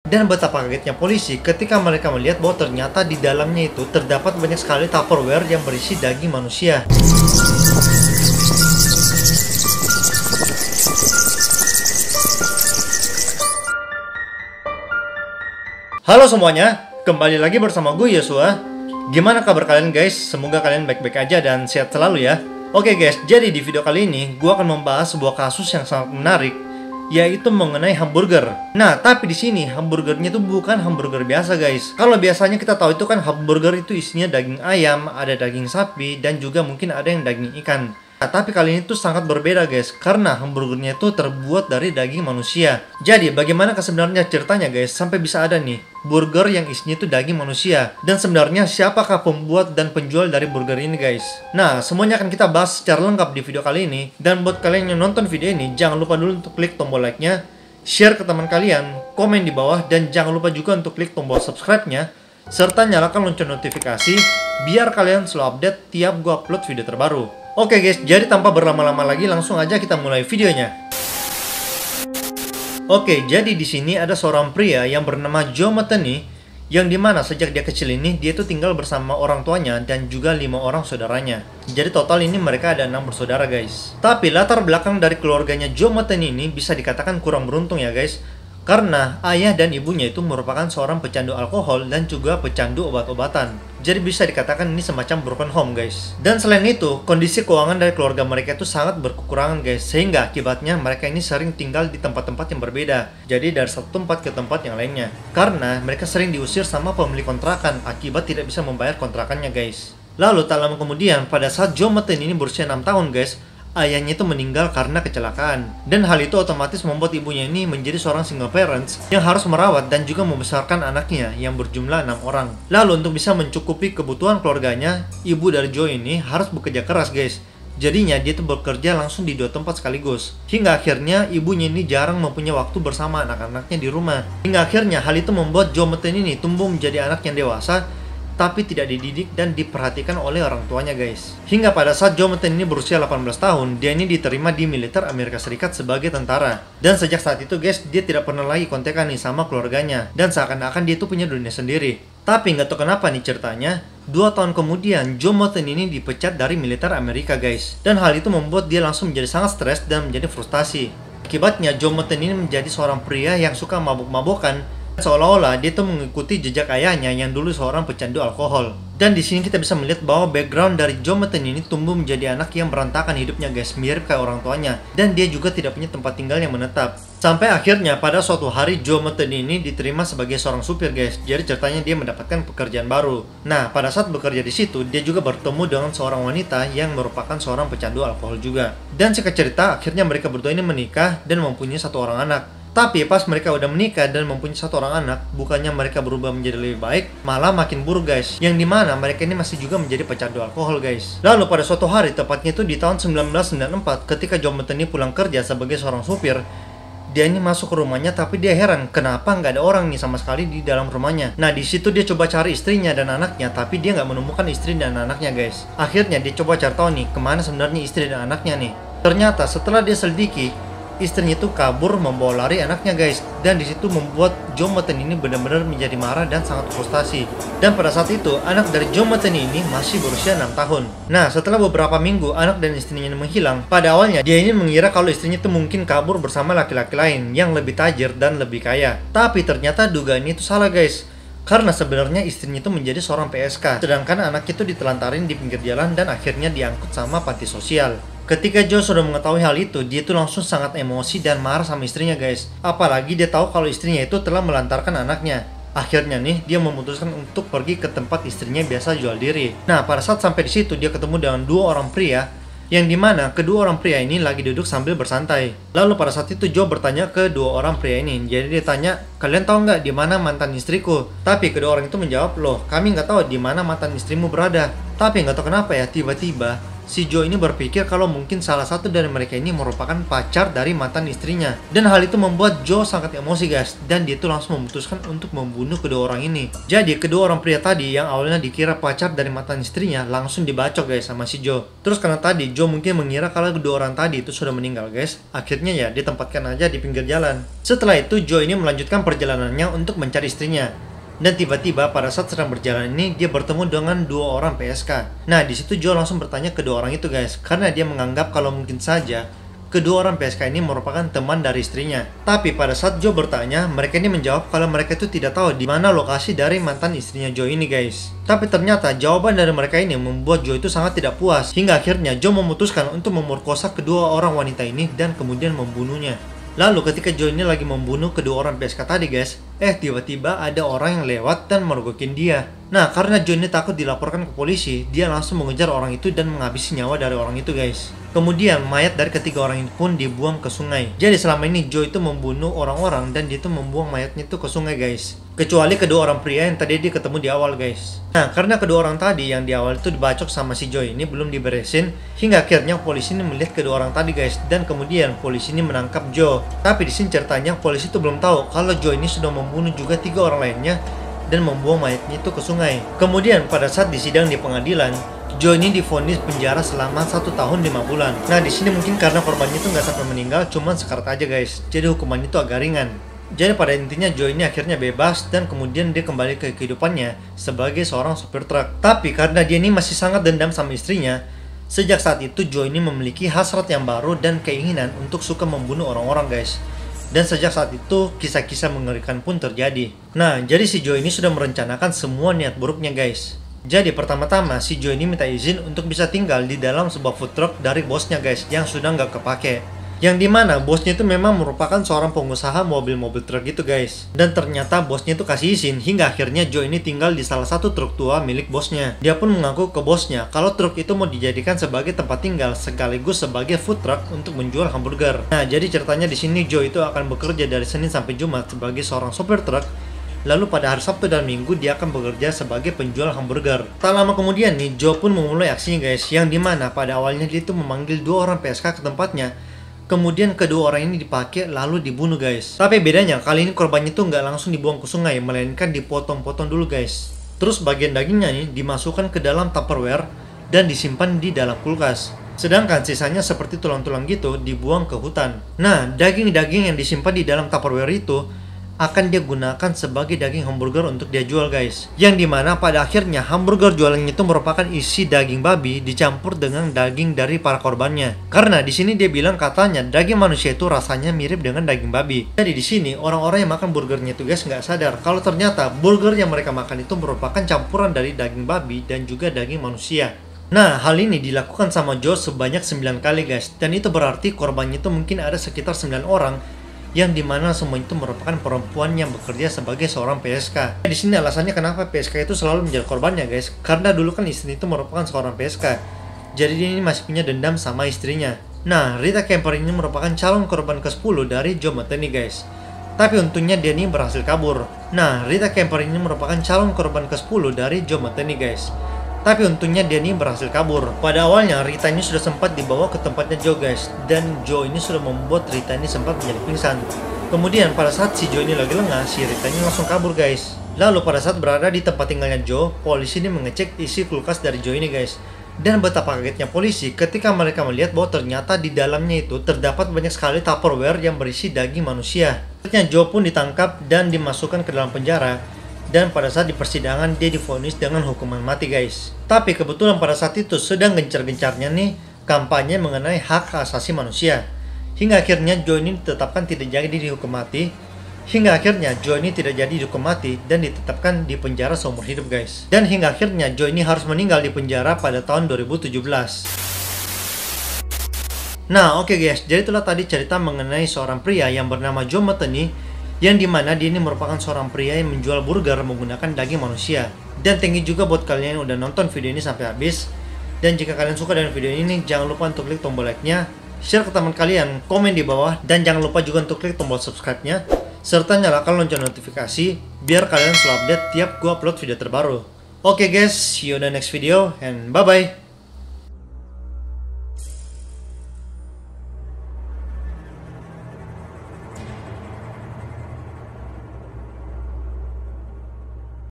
Dan betapa kagetnya polisi ketika mereka melihat bahwa ternyata di dalamnya itu terdapat banyak sekali Tupperware yang berisi daging manusia. Halo semuanya, kembali lagi bersama gue Yosua. Gimana kabar kalian guys? Semoga kalian baik-baik aja dan sehat selalu ya. Oke guys, jadi di video kali ini gue akan membahas sebuah kasus yang sangat menarik, yaitu mengenai hamburger. Nah, tapi di sini hamburgernya itu bukan hamburger biasa guys. Kalau biasanya kita tahu itu kan hamburger itu isinya daging ayam, ada daging sapi, dan juga mungkin ada yang daging ikan. Nah, tapi kali ini tuh sangat berbeda guys, karena hamburgernya itu terbuat dari daging manusia. Jadi bagaimana sebenarnya ceritanya guys, sampai bisa ada nih burger yang isinya itu daging manusia. Dan sebenarnya siapakah pembuat dan penjual dari burger ini guys? Nah, semuanya akan kita bahas secara lengkap di video kali ini. Dan buat kalian yang nonton video ini, jangan lupa dulu untuk klik tombol like-nya, share ke teman kalian, komen di bawah, dan jangan lupa juga untuk klik tombol subscribe-nya, serta nyalakan lonceng notifikasi biar kalian selalu update tiap gua upload video terbaru. Oke guys, jadi tanpa berlama-lama lagi langsung aja kita mulai videonya. Oke, jadi di sini ada seorang pria yang bernama Joe Metheny, yang dimana sejak dia kecil ini dia tuh tinggal bersama orang tuanya dan juga 5 orang saudaranya. Jadi total ini mereka ada 6 bersaudara guys. Tapi latar belakang dari keluarganya Joe Metheny ini bisa dikatakan kurang beruntung ya guys, karena ayah dan ibunya itu merupakan seorang pecandu alkohol dan juga pecandu obat-obatan. Jadi bisa dikatakan ini semacam broken home guys. Dan selain itu, kondisi keuangan dari keluarga mereka itu sangat berkekurangan guys, sehingga akibatnya mereka ini sering tinggal di tempat-tempat yang berbeda. Jadi dari satu tempat ke tempat yang lainnya, karena mereka sering diusir sama pemilik kontrakan akibat tidak bisa membayar kontrakannya guys. Lalu tak lama kemudian, pada saat Joe Metheny ini berusia 6 tahun guys, ayahnya itu meninggal karena kecelakaan. Dan hal itu otomatis membuat ibunya ini menjadi seorang single parents yang harus merawat dan juga membesarkan anaknya yang berjumlah 6 orang. Lalu untuk bisa mencukupi kebutuhan keluarganya, ibu dari Joe ini harus bekerja keras guys. Jadinya dia tuh bekerja langsung di 2 tempat sekaligus. Hingga akhirnya ibunya ini jarang mempunyai waktu bersama anak-anaknya di rumah. Hingga akhirnya hal itu membuat Joe Metheny ini tumbuh menjadi anak yang dewasa, tapi tidak dididik dan diperhatikan oleh orang tuanya guys. Hingga pada saat Joe Metheny ini berusia 18 tahun, dia ini diterima di militer Amerika Serikat sebagai tentara. Dan sejak saat itu guys, dia tidak pernah lagi kontekan nih sama keluarganya, dan seakan-akan dia itu punya dunia sendiri. Tapi nggak tahu kenapa nih ceritanya, 2 tahun kemudian Joe Metheny ini dipecat dari militer Amerika guys. Dan hal itu membuat dia langsung menjadi sangat stres dan menjadi frustasi. Akibatnya Joe Metheny ini menjadi seorang pria yang suka mabuk-mabukan, seolah-olah dia tuh mengikuti jejak ayahnya yang dulu seorang pecandu alkohol. Dan di sini kita bisa melihat bahwa background dari Joe Metheny ini tumbuh menjadi anak yang berantakan hidupnya guys, mirip kayak orang tuanya. Dan dia juga tidak punya tempat tinggal yang menetap. Sampai akhirnya pada suatu hari Joe Metheny ini diterima sebagai seorang supir guys. Jadi ceritanya dia mendapatkan pekerjaan baru. Nah, pada saat bekerja di situ, dia juga bertemu dengan seorang wanita yang merupakan seorang pecandu alkohol juga. Dan singkat cerita, akhirnya mereka berdua ini menikah dan mempunyai 1 orang anak. Tapi pas mereka udah menikah dan mempunyai 1 orang anak, bukannya mereka berubah menjadi lebih baik, malah makin buruk guys. Yang dimana mereka ini masih juga menjadi pecandu alkohol guys. Lalu pada suatu hari, tepatnya itu di tahun 1994, ketika Joe Metheny pulang kerja sebagai seorang supir, dia ini masuk ke rumahnya tapi dia heran kenapa nggak ada orang nih sama sekali di dalam rumahnya. Nah di situ dia coba cari istrinya dan anaknya, tapi dia nggak menemukan istri dan anaknya guys. Akhirnya dia coba cari tahu nih kemana sebenarnya istri dan anaknya nih. Ternyata setelah dia selidiki, istrinya itu kabur membawa lari anaknya guys. Dan disitu membuat Joe Metheny ini benar-benar menjadi marah dan sangat frustasi. Dan pada saat itu anak dari Joe Metheny ini masih berusia 6 tahun. Nah setelah beberapa minggu anak dan istrinya ini menghilang, pada awalnya dia ini mengira kalau istrinya itu mungkin kabur bersama laki-laki lain yang lebih tajir dan lebih kaya. Tapi ternyata dugaannya itu salah guys, karena sebenarnya istrinya itu menjadi seorang PSK, sedangkan anak itu ditelantarin di pinggir jalan dan akhirnya diangkut sama panti sosial. Ketika Joe sudah mengetahui hal itu, dia itu langsung sangat emosi dan marah sama istrinya guys. Apalagi dia tahu kalau istrinya itu telah melantarkan anaknya. Akhirnya nih, dia memutuskan untuk pergi ke tempat istrinya biasa jual diri. Nah, pada saat sampai di situ, dia ketemu dengan 2 orang pria, yang dimana kedua orang pria ini lagi duduk sambil bersantai. Lalu pada saat itu Joe bertanya ke 2 orang pria ini. Jadi dia tanya, kalian tahu nggak di mana mantan istriku? Tapi kedua orang itu menjawab, loh kami nggak tahu di mana mantan istrimu berada. Tapi nggak tahu kenapa ya, tiba-tiba si Joe ini berpikir kalau mungkin salah satu dari mereka ini merupakan pacar dari mantan istrinya. Dan hal itu membuat Joe sangat emosi guys, dan dia tuh langsung memutuskan untuk membunuh kedua orang ini. Jadi kedua orang pria tadi yang awalnya dikira pacar dari mantan istrinya langsung dibacok guys sama si Joe. Terus karena tadi Joe mungkin mengira kalau kedua orang tadi itu sudah meninggal guys, akhirnya ya ditempatkan aja di pinggir jalan. Setelah itu Joe ini melanjutkan perjalanannya untuk mencari istrinya. Dan tiba-tiba pada saat sedang berjalan ini dia bertemu dengan dua orang PSK. Nah di situ Joe langsung bertanya ke dua orang itu guys, karena dia menganggap kalau mungkin saja kedua orang PSK ini merupakan teman dari istrinya. Tapi pada saat Joe bertanya, mereka ini menjawab kalau mereka itu tidak tahu di mana lokasi dari mantan istrinya Joe ini guys. Tapi ternyata jawaban dari mereka ini membuat Joe itu sangat tidak puas, hingga akhirnya Joe memutuskan untuk memerkosa kedua orang wanita ini dan kemudian membunuhnya. Lalu ketika Joe ini lagi membunuh kedua orang PSK tadi guys, tiba-tiba ada orang yang lewat dan mergokin dia. Nah karena Joe ini takut dilaporkan ke polisi, dia langsung mengejar orang itu dan menghabisi nyawa dari orang itu guys. Kemudian mayat dari ketiga orang itu pun dibuang ke sungai. Jadi selama ini Joe itu membunuh orang-orang dan dia itu membuang mayatnya itu ke sungai guys. Kecuali kedua orang pria yang tadi dia ketemu di awal guys. Nah karena kedua orang tadi yang di awal itu dibacok sama si Joe ini belum diberesin, hingga akhirnya polisi ini melihat kedua orang tadi guys, dan kemudian polisi ini menangkap Joe. Tapi di sini ceritanya polisi itu belum tahu kalau Joe ini sudah membunuh juga tiga orang lainnya dan membuang mayatnya itu ke sungai. Kemudian pada saat disidang di pengadilan, Joe ini divonis penjara selama 1 tahun 5 bulan. Nah di sini mungkin karena korbannya itu nggak sampai meninggal, cuman sekarat aja guys. Jadi hukumannya itu agak ringan. Jadi pada intinya Joe ini akhirnya bebas dan kemudian dia kembali ke kehidupannya sebagai seorang supir truk. Tapi karena dia ini masih sangat dendam sama istrinya, sejak saat itu Joe ini memiliki hasrat yang baru dan keinginan untuk suka membunuh orang-orang guys. Dan sejak saat itu kisah-kisah mengerikan pun terjadi. Nah jadi si Joe ini sudah merencanakan semua niat buruknya guys. Jadi pertama-tama si Joe ini minta izin untuk bisa tinggal di dalam sebuah food truck dari bosnya guys yang sudah nggak kepake. Yang dimana bosnya itu memang merupakan seorang pengusaha mobil-mobil truk gitu guys. Dan ternyata bosnya itu kasih izin, hingga akhirnya Joe ini tinggal di salah satu truk tua milik bosnya. Dia pun mengaku ke bosnya kalau truk itu mau dijadikan sebagai tempat tinggal sekaligus sebagai food truck untuk menjual hamburger. Nah jadi ceritanya di sini Joe itu akan bekerja dari Senin sampai Jumat sebagai seorang sopir truk. Lalu pada hari Sabtu dan Minggu dia akan bekerja sebagai penjual hamburger. Tak lama kemudian nih Joe pun memulai aksinya guys, yang dimana pada awalnya dia itu memanggil dua orang PSK ke tempatnya. Kemudian kedua orang ini dipakai lalu dibunuh guys. Tapi bedanya kali ini korbannya itu nggak langsung dibuang ke sungai, melainkan dipotong-potong dulu guys. Terus bagian dagingnya nih dimasukkan ke dalam Tupperware dan disimpan di dalam kulkas. Sedangkan sisanya seperti tulang-tulang gitu dibuang ke hutan. Nah daging-daging yang disimpan di dalam Tupperware itu akan dia gunakan sebagai daging hamburger untuk dia jual guys. Yang dimana pada akhirnya hamburger jualannya itu merupakan isi daging babi dicampur dengan daging dari para korbannya. Karena di sini dia bilang katanya daging manusia itu rasanya mirip dengan daging babi. Jadi di sini orang-orang yang makan burgernya itu guys nggak sadar kalau ternyata burger yang mereka makan itu merupakan campuran dari daging babi dan juga daging manusia. Nah hal ini dilakukan sama Joe sebanyak 9 kali guys. Dan itu berarti korbannya itu mungkin ada sekitar 9 orang, yang dimana semua itu merupakan perempuan yang bekerja sebagai seorang PSK. Di sini alasannya kenapa PSK itu selalu menjadi korbannya guys, karena dulu kan istri itu merupakan seorang PSK. Jadi dia ini masih punya dendam sama istrinya. Nah Rita Kemper ini merupakan calon korban ke-10 dari Joe Metheny guys. Tapi untungnya dia ini berhasil kabur. Nah Rita Kemper ini merupakan calon korban ke-10 dari Joe Metheny guys. Tapi untungnya dia ini berhasil kabur. Pada awalnya Rita ini sudah sempat dibawa ke tempatnya Joe guys, dan Joe ini sudah membuat Rita ini sempat menjadi pingsan. Kemudian pada saat si Joe ini lagi lengah, si Rita ini langsung kabur guys. Lalu pada saat berada di tempat tinggalnya Joe, polisi ini mengecek isi kulkas dari Joe ini guys. Dan betapa kagetnya polisi ketika mereka melihat bahwa ternyata di dalamnya itu terdapat banyak sekali Tupperware yang berisi daging manusia. Akhirnya Joe pun ditangkap dan dimasukkan ke dalam penjara. Dan pada saat di persidangan dia divonis dengan hukuman mati guys. Tapi kebetulan pada saat itu sedang gencar-gencarnya nih kampanye mengenai hak asasi manusia. Hingga akhirnya Joe ini ditetapkan tidak jadi dihukum mati. Hingga akhirnya Joe ini tidak jadi dihukum mati dan ditetapkan di penjara seumur hidup guys. Dan hingga akhirnya Joe ini harus meninggal di penjara pada tahun 2017. Nah oke guys, jadi itulah tadi cerita mengenai seorang pria yang bernama Joe Metheny, yang dimana dia ini merupakan seorang pria yang menjual burger menggunakan daging manusia. Dan thank you juga buat kalian yang udah nonton video ini sampai habis. Dan jika kalian suka dengan video ini, jangan lupa untuk klik tombol like-nya, share ke teman kalian, komen di bawah, dan jangan lupa juga untuk klik tombol subscribe-nya, serta nyalakan lonceng notifikasi biar kalian selalu update tiap gua upload video terbaru. Oke guys, see you in the next video and bye bye.